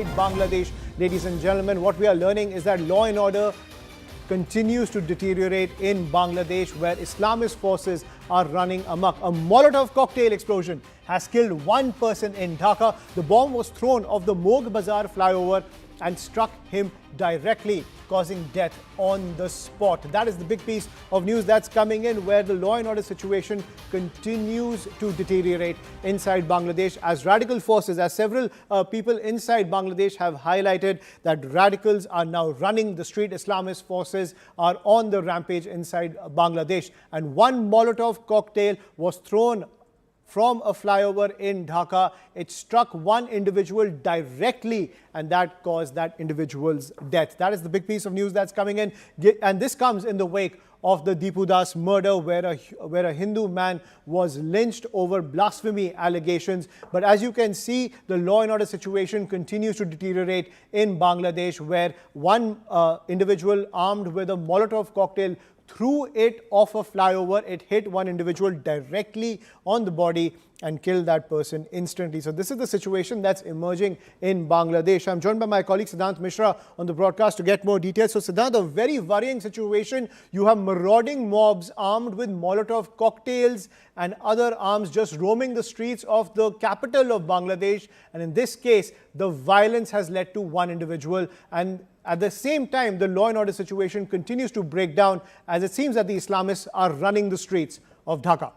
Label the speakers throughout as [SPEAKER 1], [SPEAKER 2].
[SPEAKER 1] Bangladesh. Ladies and gentlemen, what we are learning is that law and order continues to deteriorate in Bangladesh, where Islamist forces are running amok. A Molotov cocktail explosion has killed one person in Dhaka. The bomb was thrown off the Mog Bazar flyover and struck him directly, causing death on the spot. That is the big piece of news that's coming in, where the law and order situation continues to deteriorate inside Bangladesh as radical forces, as several people inside Bangladesh have highlighted that radicals are now running the street. Islamist forces are on the rampage inside Bangladesh. And one Molotov cocktail was thrown from a flyover in Dhaka. It struck one individual directly, and that caused that individual's death. That is the big piece of news that's coming in. And this comes in the wake of the Deepu Das murder, where a Hindu man was lynched over blasphemy allegations. But as you can see, the law and order situation continues to deteriorate in Bangladesh, where one individual armed with a Molotov cocktail threw it off a flyover. It hit one individual directly on the body and killed that person instantly. So this is the situation that's emerging in Bangladesh. I'm joined by my colleague Siddhant Mishra on the broadcast to get more details. So Siddhant, a very worrying situation. You have marauding mobs armed with Molotov cocktails and other arms just roaming the streets of the capital of Bangladesh. And in this case, the violence has led to one individual. And at the same time, the law and order situation continues to break down, as it seems that the Islamists are running the streets of Dhaka.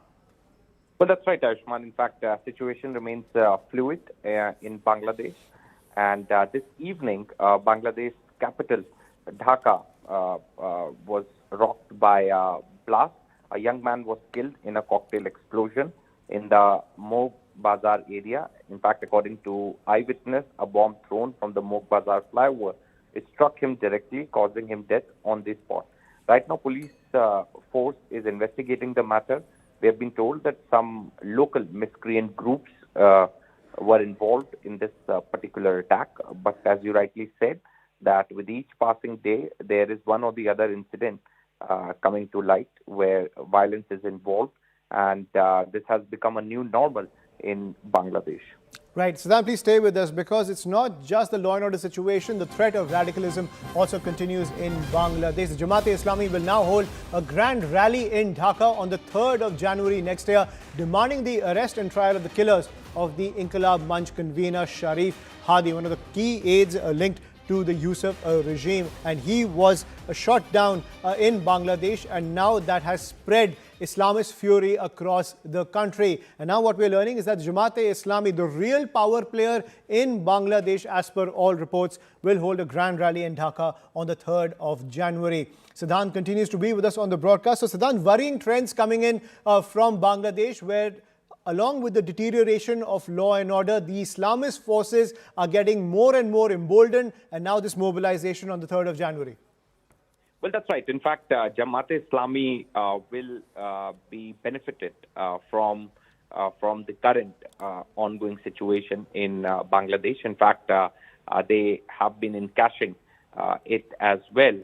[SPEAKER 2] Well, that's right, Ayushman. In fact, the situation remains fluid in Bangladesh. And this evening, Bangladesh capital, Dhaka, was rocked by a blast. A young man was killed in a cocktail explosion in the Mog Bazar area. In fact, according to eyewitness, a bomb thrown from the Mog Bazar flyover, it struck him directly, causing him death on the spot. Right now, police force is investigating the matter. We have been told that some local miscreant groups were involved in this particular attack. But as you rightly said, that with each passing day, there is one or the other incident coming to light where violence is involved. And this has become a new normal in Bangladesh.
[SPEAKER 1] Right. Siddhant, please stay with us, because it's not just the law and order situation. The threat of radicalism also continues in Bangladesh. The Jamaat-E-Islami will now hold a grand rally in Dhaka on the 3rd of January next year, demanding the arrest and trial of the killers of the Inqilab Manch convener Sharif Hadi, one of the key aides linked to the Yusuf regime. And he was shot down in Bangladesh, and now that has spread Islamist fury across the country. And now what we're learning is that Jamaat-E-Islami, the real power player in Bangladesh, as per all reports, will hold a grand rally in Dhaka on the 3rd of January. Siddhant continues to be with us on the broadcast. So Siddhant, worrying trends coming in from Bangladesh, where along with the deterioration of law and order, the Islamist forces are getting more and more emboldened, and now this mobilization on the 3rd of January.
[SPEAKER 2] Well, that's right. In fact, Jamaat-E-Islami will be benefited from the current ongoing situation in Bangladesh. In fact, they have been encashing it as well.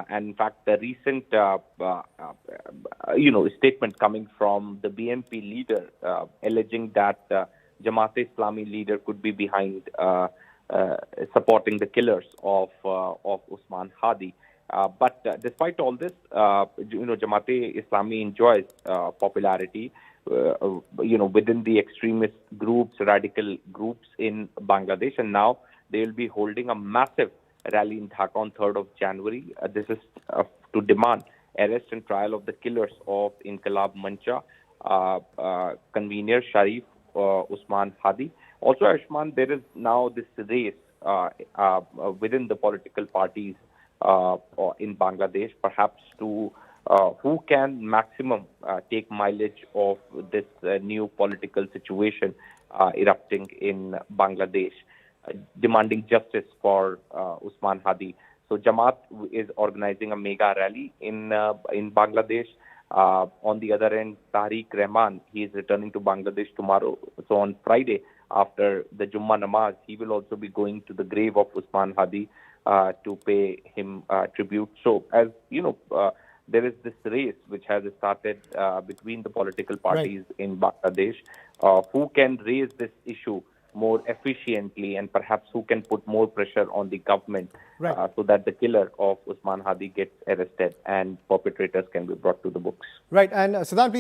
[SPEAKER 2] And in fact, the recent, statement coming from the BNP leader alleging that Jamaat-E-Islami leader could be behind supporting the killers of Usman Hadi. But despite all this, Jamaat-E-Islami enjoys popularity, within the extremist groups, radical groups in Bangladesh. And now they will be holding a massive rally in Dhaka on 3rd of January. This is to demand arrest and trial of the killers of Inqilab Mancha convener Sharif Usman Hadi. Also, Ayushman, there is now this race within the political parties in Bangladesh, perhaps to who can maximum take mileage of this new political situation erupting in Bangladesh, demanding justice for Usman Hadi. So Jamaat is organizing a mega rally in Bangladesh. On the other end, Tariq Rahman, he is returning to Bangladesh tomorrow. So on Friday, after the Jummah Namaz, he will also be going to the grave of Usman Hadi to pay him tribute. So, as you know, there is this race which has started between the political parties in Bangladesh. Who can raise this issue more efficiently, and perhaps who can put more pressure on the government
[SPEAKER 1] Right.
[SPEAKER 2] so that the killer of Usman Hadi gets arrested and perpetrators can be brought to the books.
[SPEAKER 1] Right. And Saddam, please